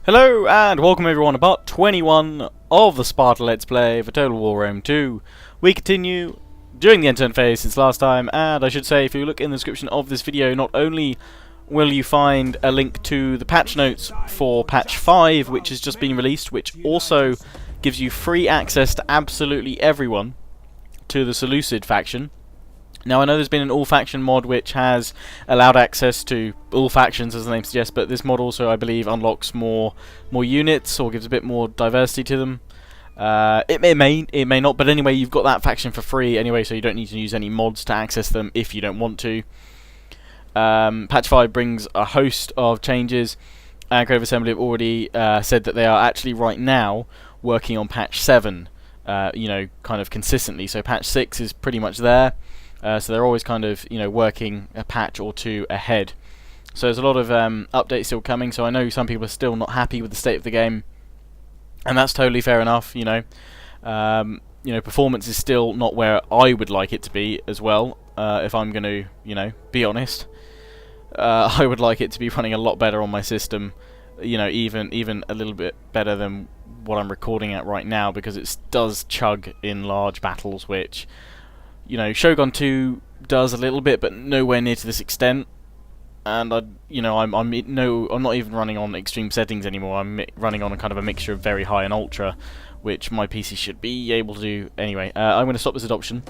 Hello and welcome everyone to part 21 of the Sparta Let's Play for Total War Rome 2. We continue during the end-turn phase since last time, and I should say if you look in the description of this video, not only will you find a link to the patch notes for patch 5, which has just been released, which also gives you free access to absolutely everyone to the Seleucid faction. Now I know there's been an all-faction mod which has allowed access to all factions, as the name suggests, but this mod also, I believe, unlocks more units or gives a bit more diversity to them. It may not, but anyway, you've got that faction for free anyway, so you don't need to use any mods to access them if you don't want to. Patch 5 brings a host of changes, and Creative Assembly have already said that they are actually right now working on patch 7, you know, kind of consistently. So patch 6 is pretty much there. So they're always kind of, you know, working a patch or two ahead. So there's a lot of updates still coming. So I know some people are still not happy with the state of the game, and that's totally fair enough. You know, performance is still not where I would like it to be as well. If I'm going to, you know, be honest, I would like it to be running a lot better on my system. You know, even a little bit better than what I'm recording at right now, because it does chug in large battles, which, you know, Shogun 2 does a little bit, but nowhere near to this extent. And I'm not even running on extreme settings anymore. I'm running on a kind of a mixture of very high and ultra, which my PC should be able to do anyway. I'm going to stop this adoption.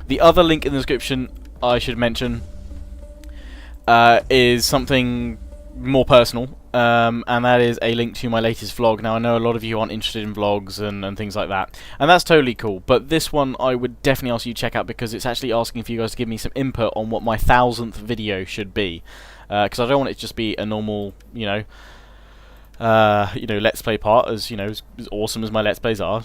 The other link in the description I should mention is something more personal, and that is a link to my latest vlog. Now I know a lot of you aren't interested in vlogs and things like that, and that's totally cool, but this one I would definitely ask you to check out, because it's actually asking for you guys to give me some input on what my 1000th video should be, because I don't want it to just be a normal, you know, Let's Play part, as you know, as awesome as my Let's Plays are.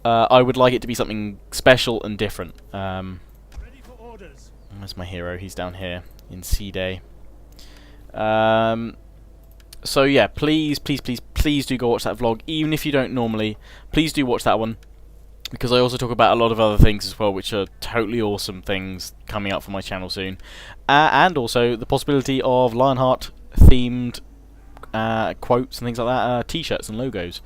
I would like it to be something special and different. Ready for orders. Where's my hero? He's down here in C-Day. So yeah, please do go watch that vlog, even if you don't normally. Please do watch that one, because I also talk about a lot of other things as well, which are totally awesome things coming up for my channel soon, and also the possibility of Lionheart themed quotes and things like that, t-shirts and logos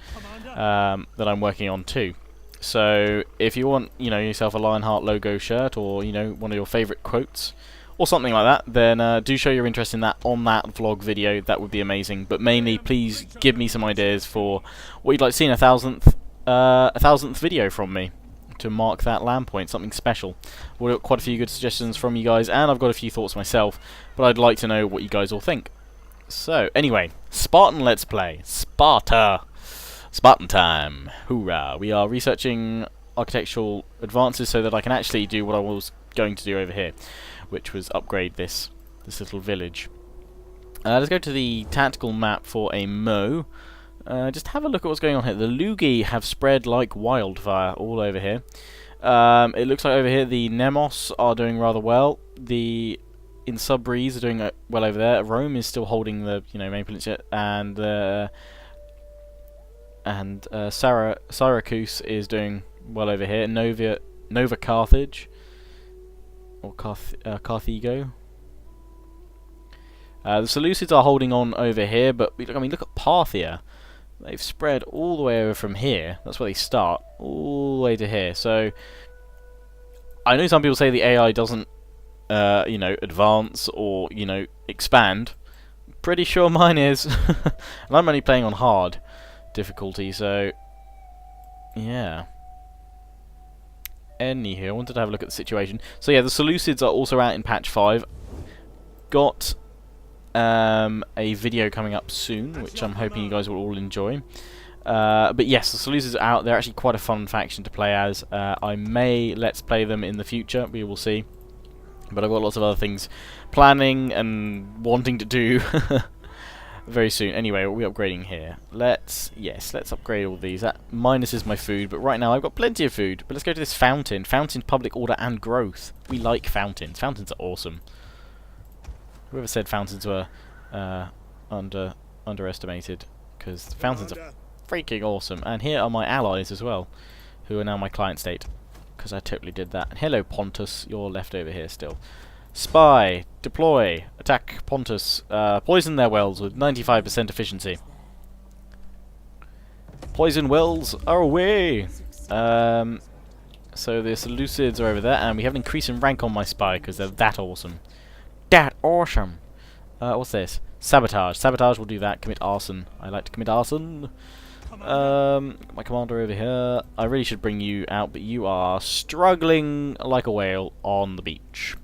that I'm working on too. So if you want, you know, yourself a Lionheart logo shirt, or, you know, one of your favourite quotes or something like that, then do show your interest in that on that vlog video. That would be amazing. But mainly, please give me some ideas for what you'd like to see in a thousandth video from me to mark that land point, something special. We've got quite a few good suggestions from you guys, and I've got a few thoughts myself, but I'd like to know what you guys all think. So anyway, Spartan Let's Play, Sparta, Spartan time, hoorah! We are researching architectural advances so that I can actually do what I was going to do over here, which was upgrade this little village. Let's go to the tactical map for a Mo. Just have a look at what's going on here. The Lugi have spread like wildfire all over here. It looks like over here the Nemos are doing rather well. The Insubris are doing well over there. Rome is still holding the, you know, main peninsula, and Syracuse is doing well over here. Nova Carthage, or Carthago. The Seleucids are holding on over here, but I mean, look at Parthia. They've spread all the way over from here. That's where they start, all the way to here. So I know some people say the AI doesn't, you know, advance or, you know, expand. Pretty sure mine is, and I'm only playing on hard difficulty. So yeah. Anywho, I wanted to have a look at the situation. So yeah, the Seleucids are also out in patch 5. Got a video coming up soon, which I'm hoping you guys will all enjoy. But yes, the Seleucids are out. They're actually quite a fun faction to play as. I may let's play them in the future. We will see. But I've got lots of other things planning and wanting to do very soon. Anyway, what are we upgrading here? Let's upgrade all these. That minuses my food, but right now I've got plenty of food. But let's go to this fountain. Fountain, public order and growth. We like fountains. Fountains are awesome. Whoever said fountains were underestimated, because fountains are freaking awesome. And here are my allies as well, who are now my client state, because I totally did that. And hello Pontus, you're left over here still. Spy, deploy, Attack Pontus. Poison their wells with 95% efficiency. Poison wells are away! So the Seleucids are over there, and we have an increase in rank on my spy, because they're that awesome. That awesome! What's this? Sabotage. Sabotage will do that. Commit arson. I like to commit arson. My commander over here. I really should bring you out, but you are struggling like a whale on the beach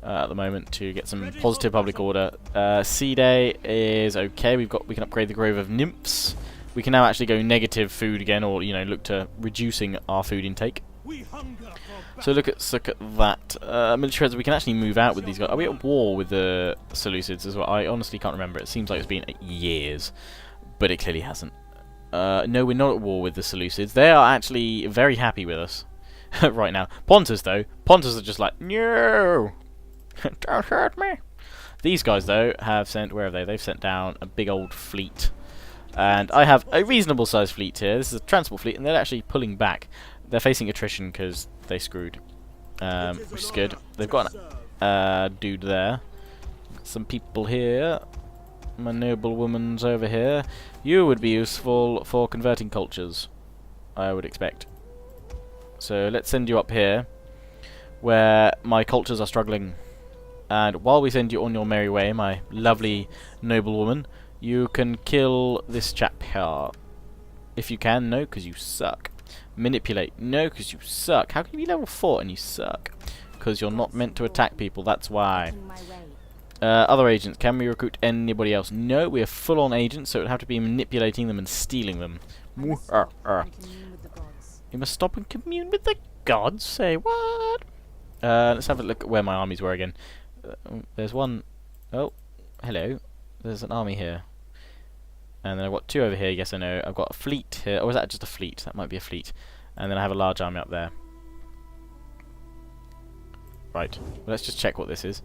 at the moment to get some positive public order. Sea Day is okay. We can upgrade the Grove of Nymphs. We can now actually go negative food again, or look to reducing our food intake. So look at that. Military heads, we can actually move out with these guys. Are we at war with the Seleucids as well? I honestly can't remember. It seems like it's been years, but it clearly hasn't. No, we're not at war with the Seleucids. They are actually very happy with us right now. Pontus, though. Pontus are just like, no! Don't hurt me! These guys, though, have sent... Where have they? They've sent down a big old fleet. And I have a reasonable sized fleet here. This is a transport fleet, and they're actually pulling back. They're facing attrition because they screwed. Which is good. They've got a dude there. Some people here. My noble woman's over here. You would be useful for converting cultures, I would expect. So let's send you up here, where my cultures are struggling. And while we send you on your merry way, my lovely noble woman, you can kill this chap here. If you can, no, because you suck. Manipulate, no, because you suck. How can you be level 4 and you suck? Because you're not meant to attack people, that's why. Other agents, can we recruit anybody else? No, we are full-on agents, so it would have to be manipulating them and stealing them. You must stop and commune with the gods? Say what? Let's have a look at where my armies were again. There's one... Oh, hello. There's an army here. And then I've got two over here, yes I know. I've got a fleet here. Or is that just a fleet? That might be a fleet. And then I have a large army up there. Right. Well, let's just check what this is.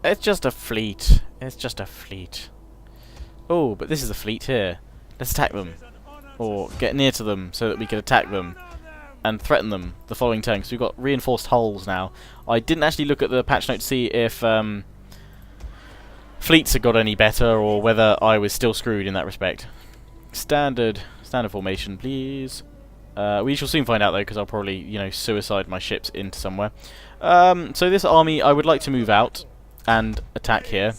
It's just a fleet. It's just a fleet. Oh, but this is a fleet here. Let's attack them. Or get near to them so that we can attack them. And threaten them the following turn. Because we've got reinforced hulls now. I didn't actually look at the patch note to see if... fleets had got any better, or whether I was still screwed in that respect. Standard formation, please. We shall soon find out though, because I'll probably, suicide my ships into somewhere. So this army, I would like to move out and attack here.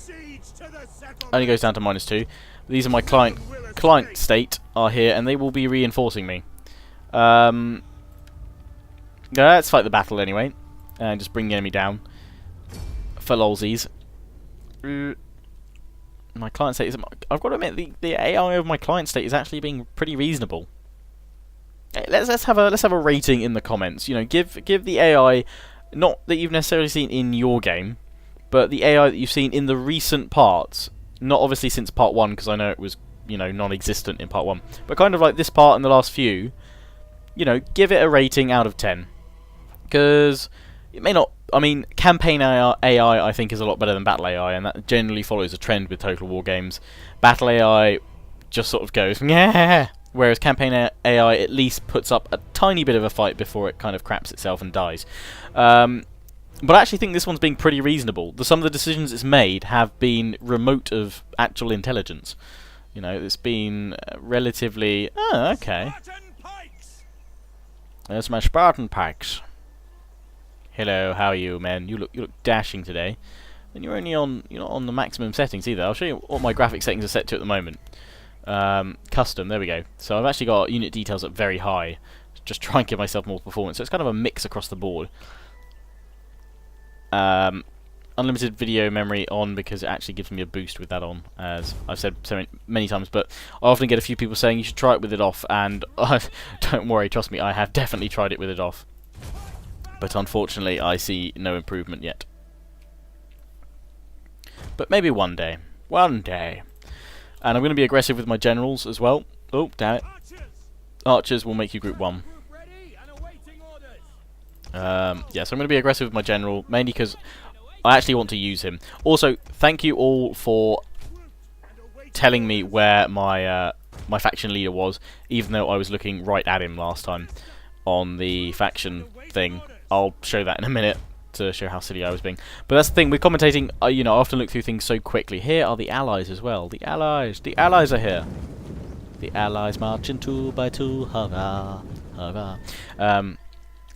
Only goes down to -2. These are my client state are here, and they will be reinforcing me. Let's fight the battle anyway, and just bring the enemy down for lolsies. My client state is... I've got to admit, the AI of my client state is actually being pretty reasonable. Let's have a rating in the comments. Give the AI, not that you've necessarily seen in your game, but the AI that you've seen in the recent parts. Not obviously since part 1, because I know it was non-existent in part 1, but kind of like this part and the last few. Give it a rating out of 10, because it may not... I mean, campaign AI I think is a lot better than battle AI, and that generally follows a trend with Total War games. Battle AI just sort of goes, yeah, whereas campaign AI at least puts up a tiny bit of a fight before it kind of craps itself and dies. But I actually think this one's being pretty reasonable. Some of the decisions it's made have been remote of actual intelligence. It's been relatively... Oh, okay. There's my Spartan pikes. Hello, how are you, man? You look dashing today, and you're only on on the maximum settings either. I'll show you what my graphic settings are set to at the moment. Custom, there we go. So I've actually got unit details at very high, just try and give myself more performance. So it's kind of a mix across the board. Unlimited video memory on, because it actually gives me a boost with that on, as I've said so many times. But I often get a few people saying you should try it with it off, and don't worry, trust me, I have definitely tried it with it off. But unfortunately, I see no improvement yet. But maybe one day. One day. And I'm going to be aggressive with my generals as well. Oh, damn it. Archers will make you group 1. Yeah, so I'm going to be aggressive with my general, mainly because I actually want to use him. Also, thank you all for telling me where my my faction leader was, even though I was looking right at him last time on the faction thing. I'll show that in a minute. to show how silly I was being. But that's the thing, with commentating, you know, I often look through things so quickly. Here are the allies as well. The allies are here. The allies marching two by two, hurrah, hurrah.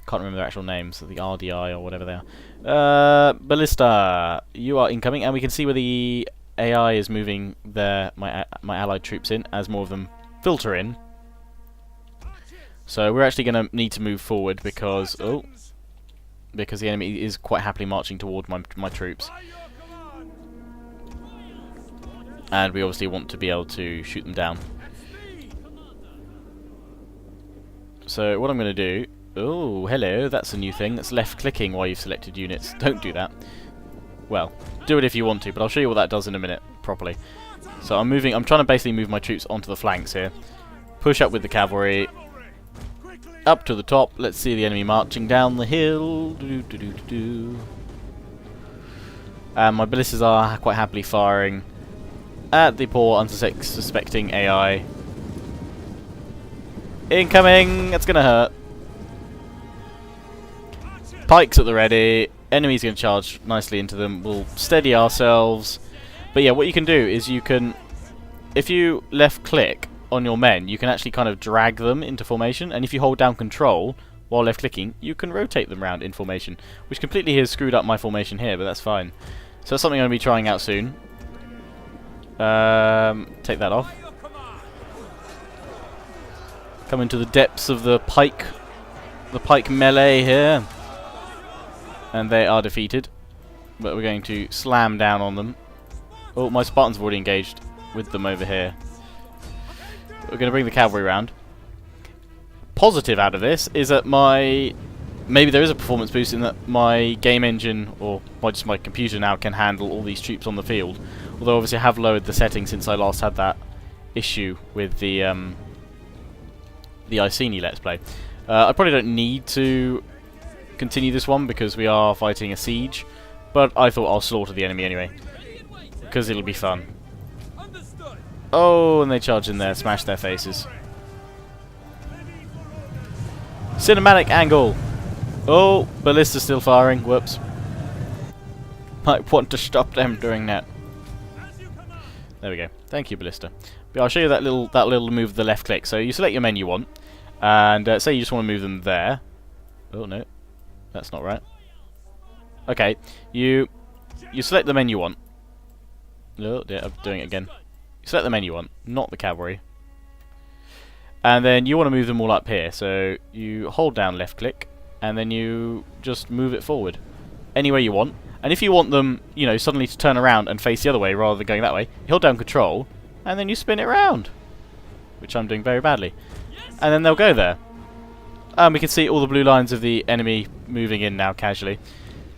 Can't remember their actual names, the RDI or whatever they are. Ballista, you are incoming, and we can see where the AI is moving my allied troops in, as more of them filter in. So we're actually going to need to move forward because the enemy is quite happily marching toward my troops. And we obviously want to be able to shoot them down. So what I'm going to do... Oh, hello, that's a new thing. That's left-clicking while you've selected units. Don't do that. Well, do it if you want to, but I'll show you what that does in a minute, properly. So I'm trying to basically move my troops onto the flanks here. Push up with the cavalry. Up to the top. Let's see the enemy marching down the hill. And my ballistas are quite happily firing at the poor, unsuspecting AI. Incoming! That's gonna hurt. Pikes at the ready. Enemy's going to charge nicely into them. We'll steady ourselves. But yeah, what you can do is you can... If you left-click on your men, you can actually kind of drag them into formation. And if you hold down Control while left-clicking, you can rotate them around in formation. Which completely has screwed up my formation here, but that's fine. So that's something I'm going to be trying out soon. Take that off. Come into the depths of the pike melee here. And they are defeated. But we're going to slam down on them. Oh, my Spartans have already engaged with them over here. We're going to bring the cavalry round. Positive out of this is that maybe there is a performance boost in that my game engine, or just my computer now, can handle all these troops on the field. Although obviously I have lowered the settings since I last had that issue with the Iceni Let's Play. I probably don't need to continue this one because we are fighting a siege, but I thought I'll slaughter the enemy anyway because it'll be fun. Oh, and they charge in there, smash their faces. Cinematic angle. Oh, ballista's still firing. Whoops. Might want to stop them doing that. There we go. Thank you, ballista. But I'll show you that little move with the left click. So you select your men you want, and say you just want to move them there. Oh no. That's not right. Okay, you select the men you want. Oh, yeah, I'm doing it again. You select the men you want, not the cavalry. And then you want to move them all up here. So you hold down left click, and then you just move it forward any way you want. And if you want them, you know, suddenly to turn around and face the other way rather than going that way, you hold down Control, and then you spin it around, which I'm doing very badly. And then they'll go there. And we can see all the blue lines of the enemy moving in now casually.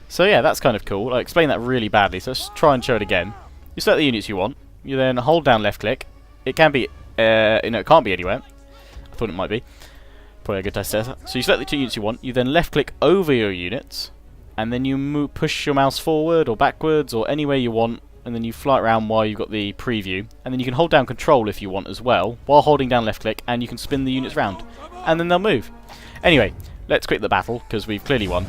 So yeah, that's kind of cool. I explained that really badly, so let's try and show it again. You select the units you want. You then hold down left click. It can be, it can't be anywhere. I thought it might be. Probably a good test. So you select the two units you want. You then left click over your units, and then you push your mouse forward or backwards or anywhere you want, and then you fly it around while you've got the preview. And then you can hold down Control if you want as well, while holding down left click, and you can spin the units round, and then they'll move. Anyway, let's quit the battle, because we've clearly won.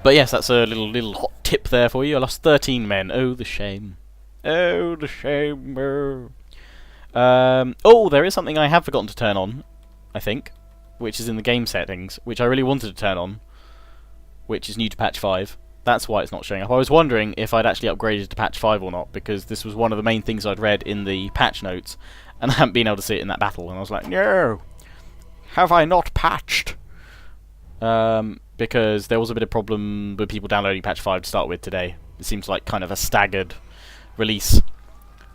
But yes, that's a little hot tip there for you. I lost 13 men. Oh, the shame. Oh, the shame. Oh, there is something I have forgotten to turn on, I think, which is in the game settings, which I really wanted to turn on, which is new to patch 5. That's why it's not showing up. I was wondering if I'd actually upgraded to patch 5 or not, because this was one of the main things I'd read in the patch notes, and I hadn't been able to see it in that battle, and I was like, no! Have I not patched? Because there was a bit of problem with people downloading patch 5 to start with today. It seems like kind of a staggered release.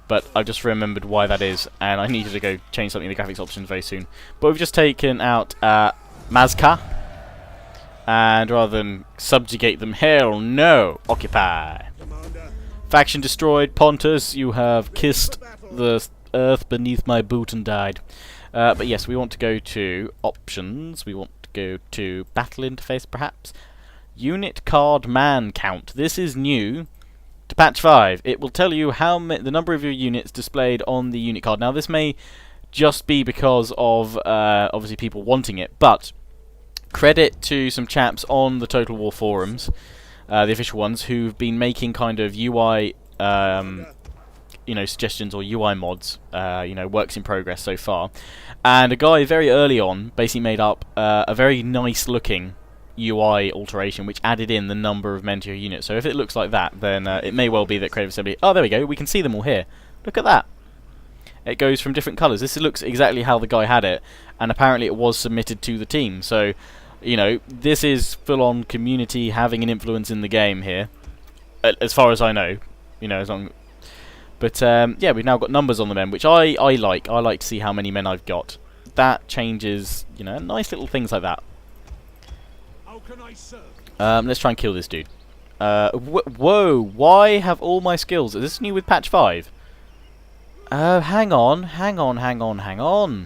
But I've just remembered why that is, and I needed to go change something in the graphics options very soon. But we've just taken out Mazka, and rather than subjugate them, hell no, occupy. Faction destroyed. Pontus, you have kissed the earth beneath my boot and died. But yes, we want to go to options. We want to go to battle interface, perhaps. Unit card man count. This is new to patch 5. It will tell you the number of your units displayed on the unit card. Now, this may just be because of obviously people wanting it, but credit to some chaps on the Total War forums the official ones, who've been making kind of UI, suggestions or UI mods, works in progress so far. And a guy very early on basically made up a very nice looking UI alteration which added in the number of men to your unit. So if it looks like that, then it may well be that Creative Assembly... Oh, there we go, we can see them all here. Look at that. It goes from different colours. This looks exactly how the guy had it, and apparently it was submitted to the team. So, this is full-on community having an influence in the game here, as far as I know. As long... But, yeah, we've now got numbers on the men, which I like. I like to see how many men I've got. That changes, nice little things like that. How can I serve? Let's try and kill this dude. Whoa, why have all my skills... Is this new with patch 5? Oh, hang on.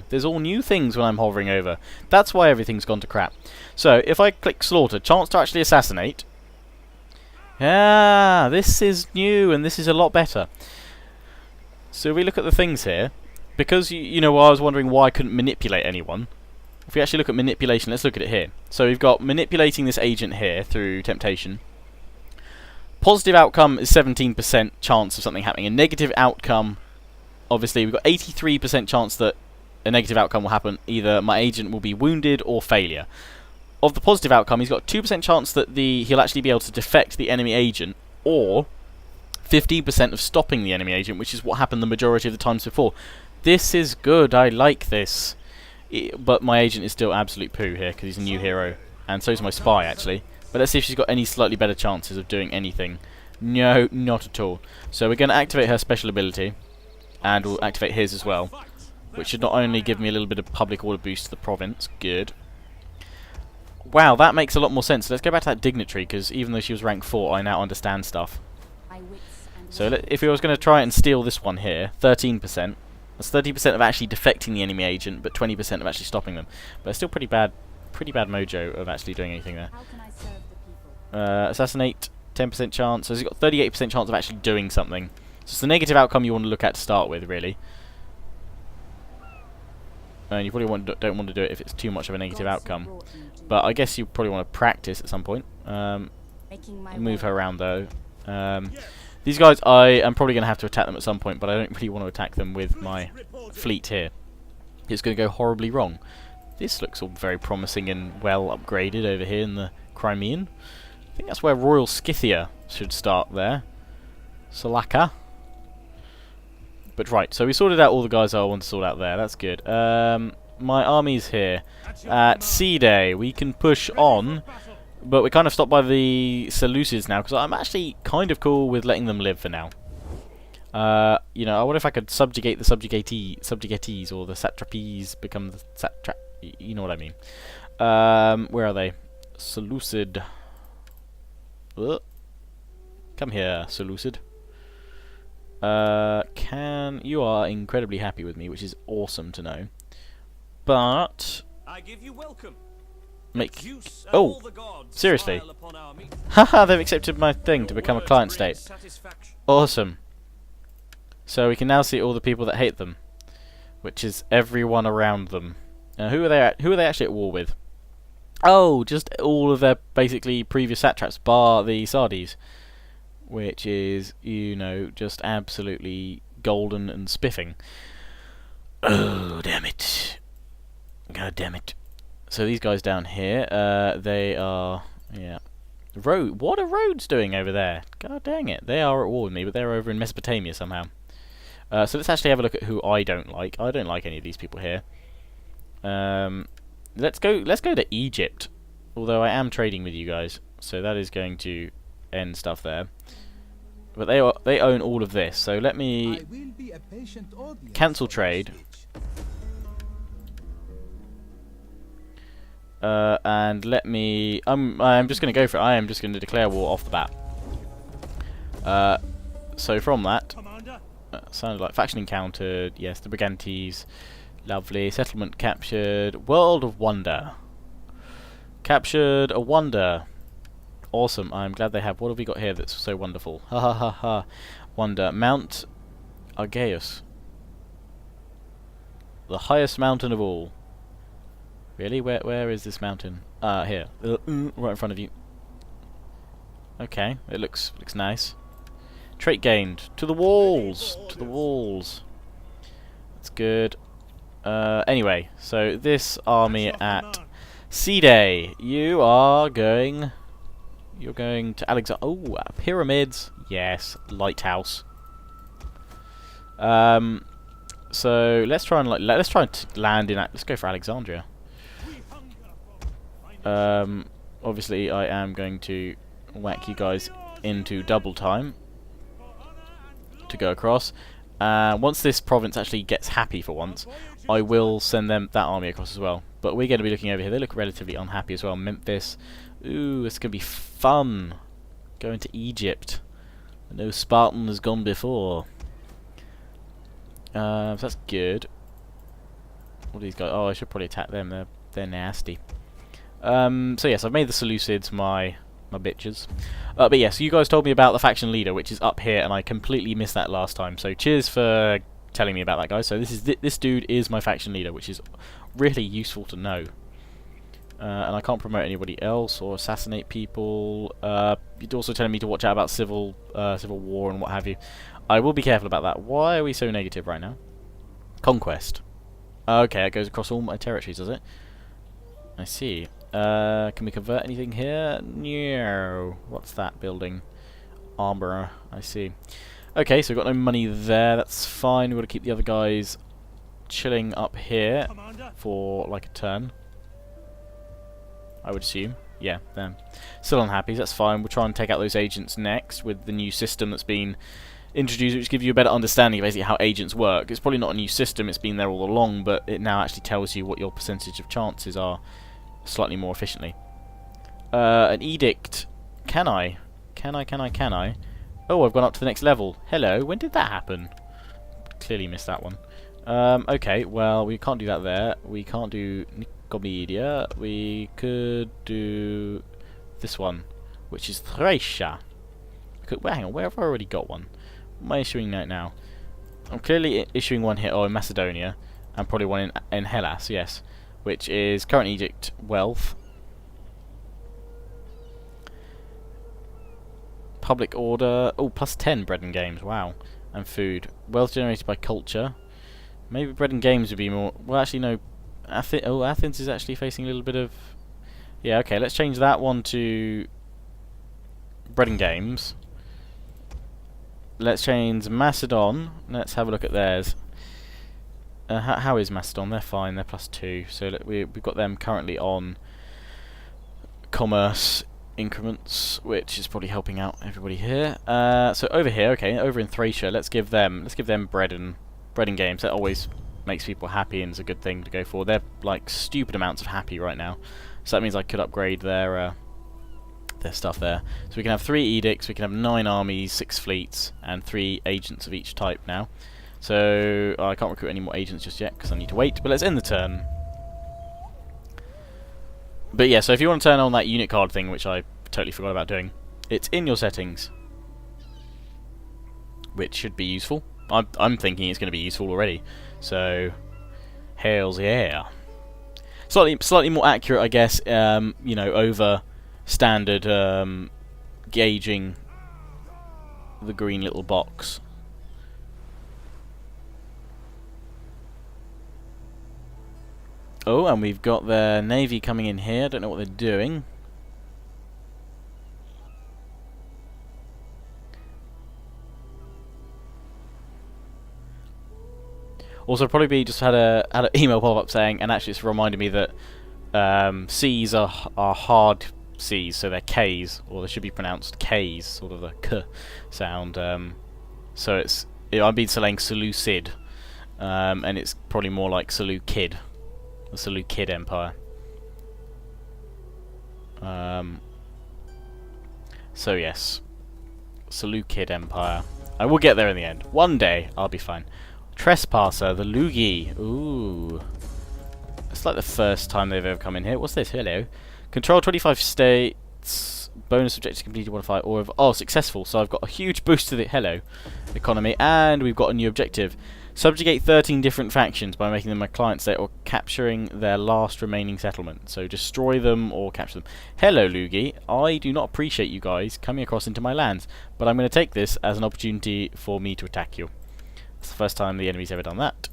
There's all new things when I'm hovering over. That's why everything's gone to crap. So, if I click slaughter, chance to actually assassinate. Yeah, this is new, and this is a lot better. So, if we look at the things here, because, I was wondering why I couldn't manipulate anyone. If we actually look at manipulation, let's look at it here. So, we've got manipulating this agent here through temptation. Positive outcome is 17% chance of something happening. A negative outcome... Obviously, we've got 83% chance that a negative outcome will happen. Either my agent will be wounded or failure. Of the positive outcome, he's got 2% chance that he'll actually be able to defect the enemy agent, or 15% of stopping the enemy agent, which is what happened the majority of the times before. This is good. I like this. But my agent is still absolute poo here, because he's a new hero. And so is my spy, actually. But let's see if she's got any slightly better chances of doing anything. No, not at all. So we're going to activate her special ability. And we'll activate his as well, which should not only give me a little bit of public order boost to the province. Good. Wow, that makes a lot more sense. Let's go back to that dignitary, because even though she was rank 4, I now understand stuff. So if we was going to try and steal this one here, 13%. That's 30% of actually defecting the enemy agent, but 20% of actually stopping them. But it's still pretty bad mojo of actually doing anything there. Assassinate, 10% chance. So he's got 38% chance of actually doing something. So it's the negative outcome you want to look at to start with, really. And you probably don't want to do it if it's too much of a negative outcome. But I guess you probably want to practice at some point. Move her around, though. These guys, I am probably going to have to attack them at some point, but I don't really want to attack them with my fleet here. It's going to go horribly wrong. This looks all very promising and well upgraded over here in the Crimean. I think that's where Royal Scythia should start there. Salaka. But right, so we sorted out all the guys I want to sort out there. That's good. My army's here. At Sea Day, we can push on, but we're kind of stopped by the Seleucids now, because I'm actually kind of cool with letting them live for now. I wonder if I could subjugate the subjugatees, or the satrapies become the satrap... You know what I mean. Where are they? Seleucid. Come here, Seleucid. You are incredibly happy with me, which is awesome to know. But I give you welcome. Oh, seriously? Haha, they've accepted my thing to become a client state. Awesome. So we can now see all the people that hate them, which is everyone around them. Who are they actually at war with? Oh, just all of their basically previous satraps, bar the Sardes. Which is, just absolutely golden and spiffing. Oh, damn it. God damn it. So these guys down here, they are, yeah. What are Rhodes doing over there? God dang it. They are at war with me, but they're over in Mesopotamia somehow. So let's actually have a look at who I don't like. I don't like any of these people here. Let's go to Egypt. Although I am trading with you guys, so that is going to end stuff there. But they own all of this, so let me cancel trade. And let me... I'm just going to go for it. I am just going to declare war off the bat. So from that... sounded like faction encountered. Yes, the Brigantes. Lovely. Settlement captured. World of Wonder. Captured a wonder. Awesome. I'm glad they have. What have we got here that's so wonderful? Ha ha ha ha. Wonder. Mount Argaeus. The highest mountain of all. Really? Where is this mountain? Here. Right in front of you. Okay, it looks nice. Trait gained. To the walls! To the walls. That's good. Anyway, so this army at C-Day, you're going to Alexander. Oh, pyramids. Yes, lighthouse. So let's try and let's try and land in. Let's go for Alexandria. Obviously, I am going to whack you guys into double time to go across. Once this province actually gets happy for once, I will send them that army across as well. But we're going to be looking over here. They look relatively unhappy as well. Memphis. Ooh, it's going to be fun. Going to Egypt. No Spartan has gone before. So that's good. What are these guys? Oh, I should probably attack them. They're nasty. So yes, I've made the Seleucids my bitches. But yes, you guys told me about the faction leader, which is up here, and I completely missed that last time. So cheers for telling me about that, guys. So this dude is my faction leader, which is really useful to know. And I can't promote anybody else or assassinate people. You're also telling me to watch out about civil war and what have you. I will be careful about that. Why are we so negative right now? Conquest. Okay, it goes across all my territories, does it? I see. Can we convert anything here? No. What's that building? Armor. I see. Okay, so we've got no money there. That's fine. We've got to keep the other guys chilling up here for like a turn, I would assume. Yeah, them. Still unhappy. That's fine. We'll try and take out those agents next with the new system that's been introduced, which gives you a better understanding of basically how agents work. It's probably not a new system. It's been there all along, but it now actually tells you what your percentage of chances are slightly more efficiently. An edict. Can I? Oh, I've gone up to the next level. Hello, when did that happen? Clearly missed that one. Okay, well, we can't do that there. We can't do Nicomedia. We could do this one, which is Thracia. Well, hang on, where have I already got one? What am I issuing now? I'm clearly issuing one here, in Macedonia, and probably one in Hellas, yes, which is current edict wealth. Public order, oh, +10 bread and games, wow. And food. Wealth generated by culture. Maybe bread and games would be more, well actually no, Athens is actually facing a little bit of, yeah, okay, let's change that one to bread and games. Let's change Macedon, let's have a look at theirs. How is Macedon? They're fine, they're +2, so we've got them currently on commerce increments, which is probably helping out everybody here. So over here, okay, over in Thracia, let's give them bread and games. That always makes people happy and is a good thing to go for. They're like stupid amounts of happy right now, so that means I could upgrade their stuff there. So we can have 3 edicts, we can have 9 armies, 6 fleets, and 3 agents of each type now. So I can't recruit any more agents just yet because I need to wait. But let's end the turn. But yeah, so if you want to turn on that unit card thing, which I totally forgot about doing, it's in your settings, which should be useful. I'm thinking it's going to be useful already. So, hells yeah. Slightly more accurate, I guess. You know, over standard gauging the green little box. Oh, and we've got the navy coming in here. Don't know what they're doing. Also, probably just had an email pop up saying, and actually it's reminded me that C's are hard C's, so they're K's, or they should be pronounced K's, sort of the K sound. So I've been saying Seleucid, and it's probably more like Seleucid, the Seleucid Empire. So yes, Seleucid Empire. I will get there in the end. One day, I'll be fine. Trespasser, the Lugi. Ooh. It's like the first time they've ever come in here. What's this? Hello. Control 25 states. Bonus objective completed 1 of 5. Or oh, successful. So I've got a huge boost to the economy. And we've got a new objective. Subjugate 13 different factions by making them a client state or capturing their last remaining settlement. So destroy them or capture them. Hello, Lugi. I do not appreciate you guys coming across into my lands, but I'm going to take this as an opportunity for me to attack you. It's the first time the enemy's ever done that.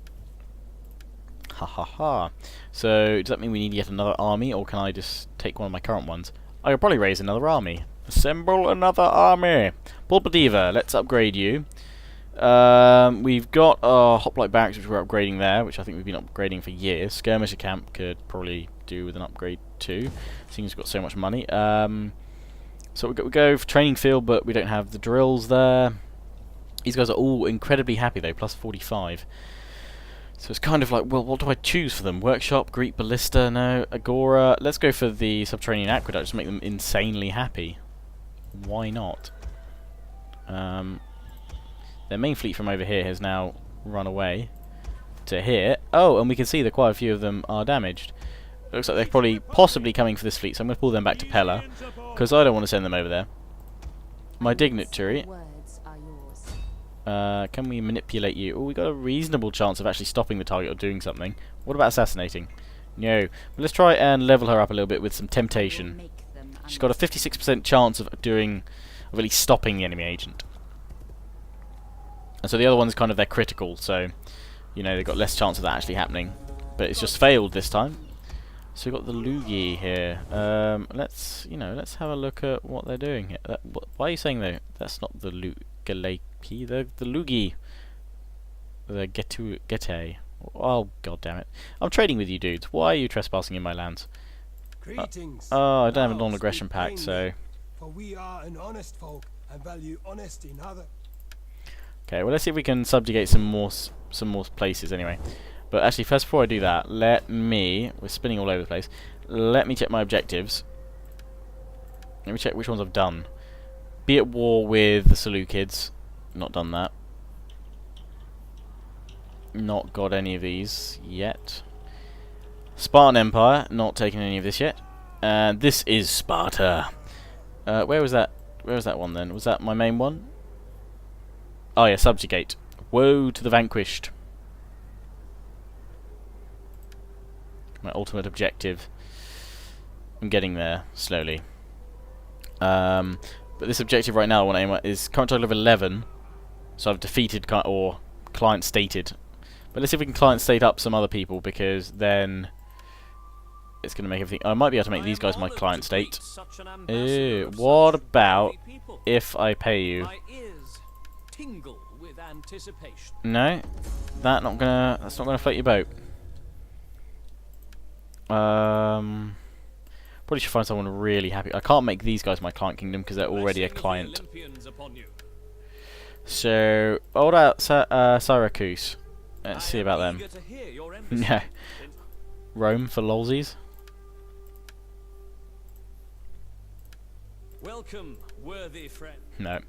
Ha ha ha. So, does that mean we need yet another army, or can I just take one of my current ones? I could probably raise another army. Assemble another army. Pulpadiva, let's upgrade you. We've got our hoplite barracks, which we're upgrading there, which I think we've been upgrading for years. Skirmisher camp could probably do with an upgrade too, seeing as we've got so much money. So we go for training field, but we don't have the drills there. These guys are all incredibly happy though, plus 45. So it's kind of like, well, what do I choose for them? Workshop, Greek Ballista, no, Agora. Let's go for the Subterranean Aqueduct, just make them insanely happy. Why not? Their main fleet from over here has now run away to here. Oh, and we can see that quite a few of them are damaged. Looks like they're probably possibly coming for this fleet, so I'm going to pull them back to Pella, because I don't want to send them over there. My dignitary. Can we manipulate you? Oh, we got a reasonable chance of actually stopping the target or doing something. What about assassinating? No. But let's try and level her up a little bit with some temptation. She's got a 56% chance of really stopping the enemy agent. And so the other one's kind of their critical, so you know they've got less chance of that actually happening. But it's just failed this time. So we've got the Lugi here. Let's have a look at what they're doing here. Why are you saying though? That's not the Lugalaki, the Lugi. The Gete. Oh god damn it. I'm trading with you dudes. Why are you trespassing in my lands? Greetings. Oh, I don't have a non-aggression pact, so For we are an honest folk and value honesty in other. okay, well let's see if we can subjugate some more places anyway. But actually, first before I do that, we're spinning all over the place. Let me check my objectives. Let me check which ones I've done. Be at war with the Seleucids. Not done that. Not got any of these yet. Spartan Empire, not taken any of this yet. And this is Sparta. Where was that? Where was that one then? Was that my main one? Oh yeah, subjugate. Woe to the vanquished. My ultimate objective. I'm getting there slowly. But this objective right now I want to aim at is current total of 11. So I've defeated or client stated. But let's see if we can client state up some other people, because then it's going to make everything. I might be able to make these guys my client state. Ew, what about if I pay you? No, that's not gonna float your boat. Probably should find someone really happy. I can't make these guys my client kingdom because they're already a client. So, what about Syracuse? Let's see about them. No. Rome for lolsies. Welcome, worthy friend. No.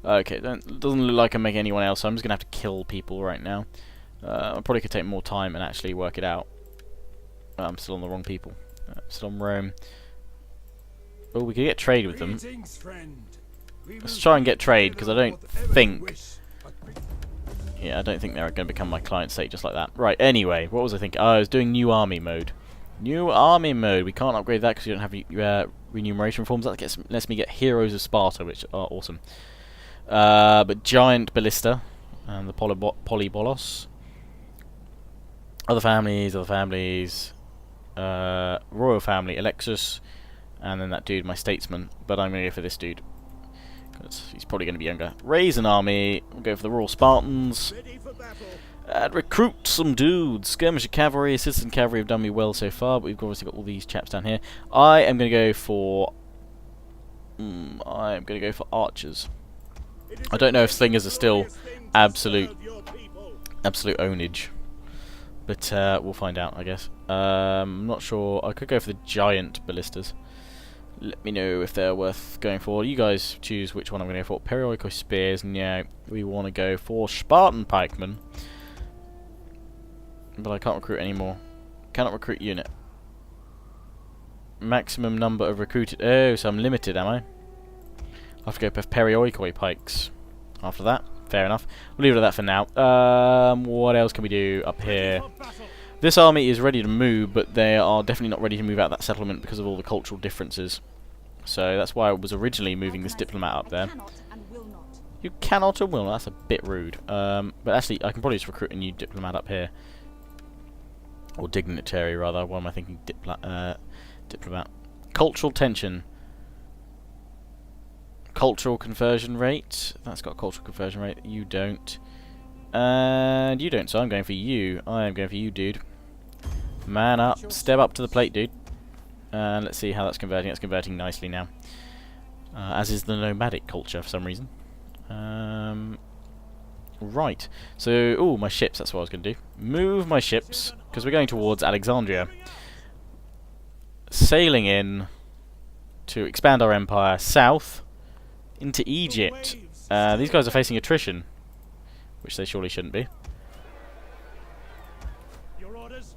Okay, doesn't look like I make anyone else, so I'm just gonna have to kill people right now. I probably could take more time and actually work it out. I'm still on the wrong people. Still on Rome. Oh, we could get trade with them. Let's try and get trade, because I don't think... Yeah, I don't think they're going to become my client state just like that. Right, anyway, what was I thinking? Oh, I was doing new army mode. New army mode. We can't upgrade that because you don't have remuneration forms. That lets me get Heroes of Sparta, which are awesome. But Giant Ballista and the Polybolos. Other families, Royal Family, Alexis, and then that dude, my Statesman. But I'm going to go for this dude. He's probably going to be younger. Raise an army. We'll go for the Royal Spartans. And recruit some dudes. Skirmisher Cavalry, Citizen Cavalry have done me well so far, but we've obviously got all these chaps down here. I am going to go for... archers. I don't know if slingers are still absolute ownage. But we'll find out, I guess. I'm not sure. I could go for the giant ballistas. Let me know if they're worth going for. You guys choose which one I'm going to go for. Periodical spears. No, we want to go for Spartan pikemen. But I can't recruit anymore. Cannot recruit unit. Maximum number of recruited. Oh, so I'm limited, am I? I have to go for Perioikoi pikes after that. fair enough. We'll leave it at that for now. What else can we do up here? This army is ready to move, but they are definitely not ready to move out of that settlement because of all the cultural differences. So that's why I was originally moving this diplomat up there. You cannot or will not. That's a bit rude. But actually, I can probably just recruit a new diplomat up here. Or dignitary, rather. What am I thinking? Diplomat. Cultural tension. Cultural conversion rate. That's got cultural conversion rate. You don't. And you don't, so I'm going for you. I am going for you, dude. Man up. Step up to the plate, dude. And let's see how that's converting. It's converting nicely now. As is the nomadic culture for some reason. Right. So, ooh, my ships. That's what I was going to do. Move my ships, because we're going towards Alexandria. Sailing in to expand our empire south into Egypt. These guys are facing attrition, which they surely shouldn't be. Your orders?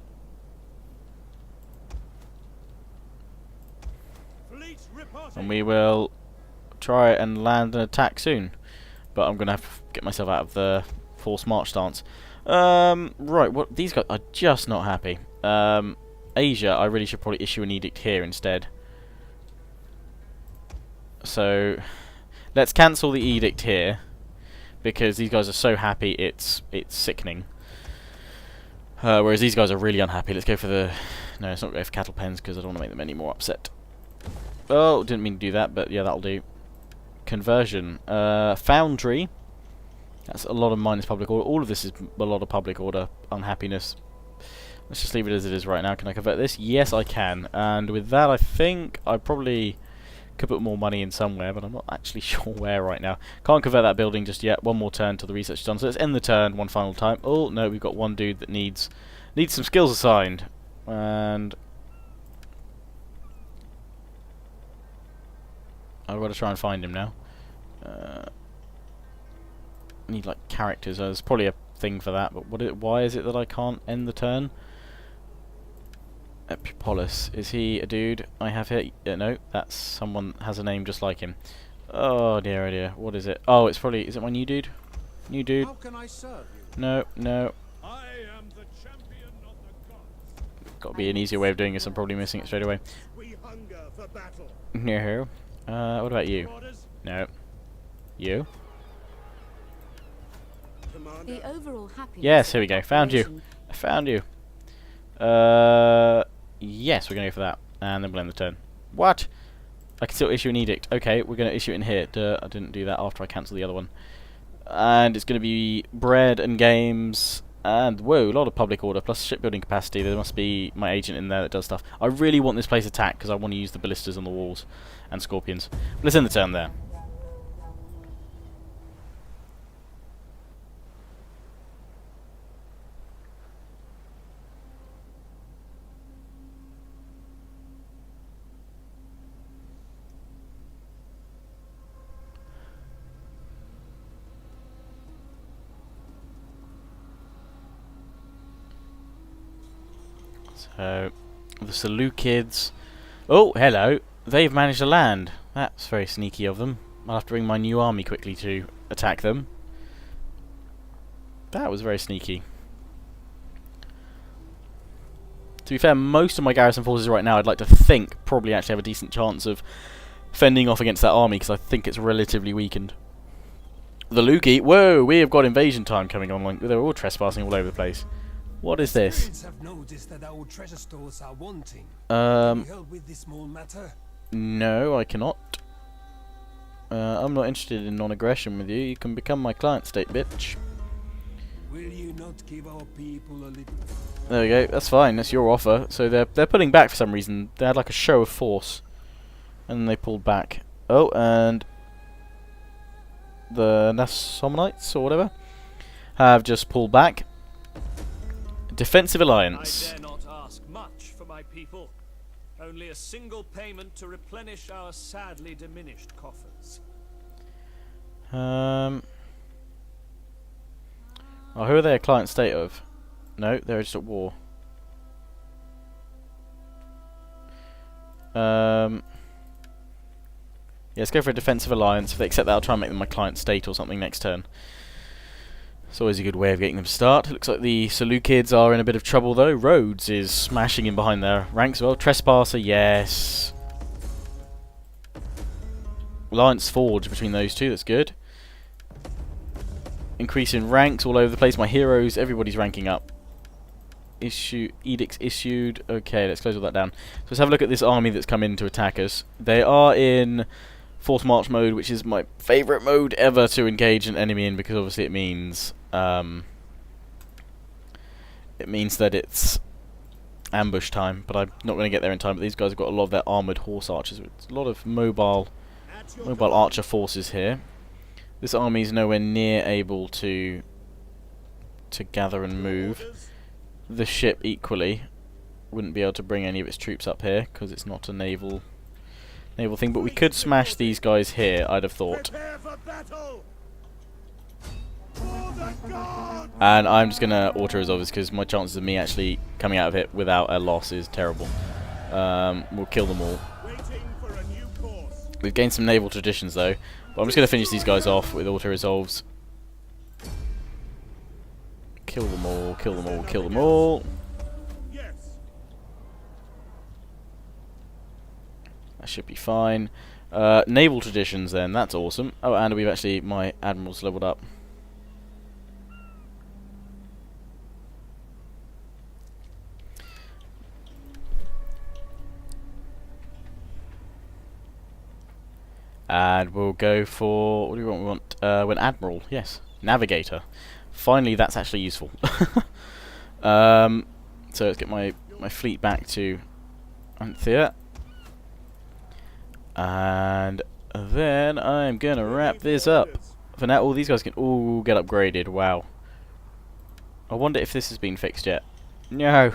Fleet reporting. And we will try and land an attack soon. But I'm going to have to get myself out of the forced march stance. Right, what these guys are just not happy. Asia, I really should probably issue an edict here instead. So, let's cancel the edict here, because these guys are so happy it's sickening. Whereas these guys are really unhappy. Let's go for the... No, let's not go for cattle pens, because I don't want to make them any more upset. Oh, didn't mean to do that, but yeah, that'll do. Conversion. Foundry. That's a lot of minus public order. All of this is a lot of public order unhappiness. Let's just leave it as it is right now. Can I convert this? Yes, I can. And with that, I think I probably could put more money in somewhere, but I'm not actually sure where right now. Can't convert that building just yet. One more turn till the research is done. So let's end the turn one final time. Oh, no, we've got one dude that needs some skills assigned. And I've got to try and find him now. I need like characters. There's probably a thing for that, but why is it that I can't end the turn? Epipolis. Is he a dude I have here? No, that's someone has a name just like him. Oh dear, oh dear. What is it? Oh, it's probably... Is it my new dude? New dude? How can I serve you? No, no. I am the champion of the gods. Got to be an easier way of doing this. I'm probably missing it straight away. We hunger for battle. No. What about you? Orders? No. You? Commander. The overall happiness Yes, here we go. of Found you. operation. I found you. Yes, we're going to go for that. And then we'll end the turn. What? I can still issue an edict. Okay, we're going to issue it in here. Duh, I didn't do that after I cancelled the other one. And it's going to be bread and games. And, whoa, a lot of public order, plus shipbuilding capacity. There must be my agent in there that does stuff. I really want this place attacked, because I want to use the ballistas on the walls. And scorpions. Let's end the turn there. So, the Seleucids. Oh, hello. They've managed to land. That's very sneaky of them. I'll have to bring my new army quickly to attack them. That was very sneaky. To be fair, most of my garrison forces right now, I'd like to think, probably actually have a decent chance of fending off against that army, because I think it's relatively weakened. The Luki. Whoa, we have got invasion time coming on. Like, they're all trespassing all over the place. What is this? Spirits have noticed that our treasure stores are wanting. Can you help with this small matter? No, I cannot. I'm not interested in non-aggression with you. You can become my client state, bitch. Will you not give our people a little? There we go. That's fine. That's your offer. So they're pulling back for some reason. They had like a show of force, and then they pulled back. Oh, and the Nasomnites or whatever have just pulled back. Defensive alliance. I dare not ask much for my people. Only a single payment to replenish our sadly diminished coffers. Oh, who are they a client state of? No, they're just at war. Yeah, let's go for a defensive alliance. If they accept that, I'll try and make them my client state or something next turn. It's always a good way of getting them to start. Looks like the Seleucids are in a bit of trouble though. Rhodes is smashing in behind their ranks as well. Trespasser, yes. Alliance Forge between those two, that's good. Increase in ranks all over the place. My heroes, everybody's ranking up. Edicts issued. Okay, let's close all that down. So let's have a look at this army that's come in to attack us. They are in Forced March mode, which is my favourite mode ever to engage an enemy in, because obviously it means that it's ambush time, but I'm not going to get there in time. But these guys have got a lot of their armoured horse archers. It's a lot of mobile archer forces here. This army is nowhere near able to gather and move. The ship equally wouldn't be able to bring any of its troops up here because it's not a naval thing. But we could smash these guys here, I'd have thought. And I'm just gonna auto-resolve this because my chances of me actually coming out of it without a loss is terrible. We'll kill them all. We've gained some naval traditions though, but I'm just gonna finish these guys off with auto-resolves. Kill them all, kill them all, kill them all. That should be fine. Naval traditions then, that's awesome. Oh, and we've actually, my admiral's leveled up. And we'll go for, what do we want? We want an admiral, yes. Navigator. Finally, that's actually useful. So let's get my fleet back to Anthea. And then I'm going to wrap this up. For now, all these guys can all get upgraded. Wow. I wonder if this has been fixed yet. No.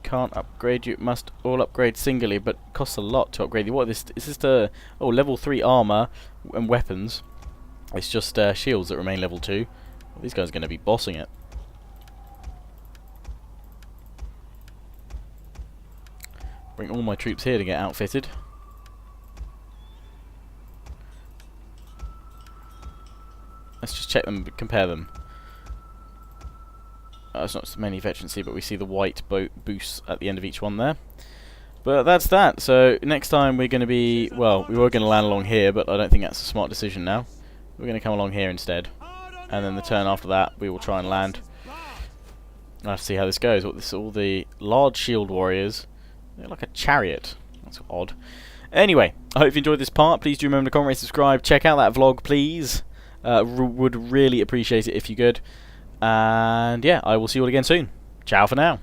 Can't upgrade you. Must all upgrade singly, but costs a lot to upgrade you. What is this? Is this level 3 armor and weapons? It's just shields that remain level 2. Well, these guys are going to be bossing it. Bring all my troops here to get outfitted. Let's just check them, compare them. It's not so many veterancy, but we see the white boosts at the end of each one there. But that's that. So next time we're going to be, well, we were going to land along here, but I don't think that's a smart decision now. We're going to come along here instead. And then the turn after that, we will try and land. I'll have to see how this goes. All the large shield warriors. They're like a chariot. That's odd. Anyway, I hope you enjoyed this part. Please do remember to comment, rate, subscribe. Check out that vlog, please. Would really appreciate it if you could. And yeah, I will see you all again soon. Ciao for now.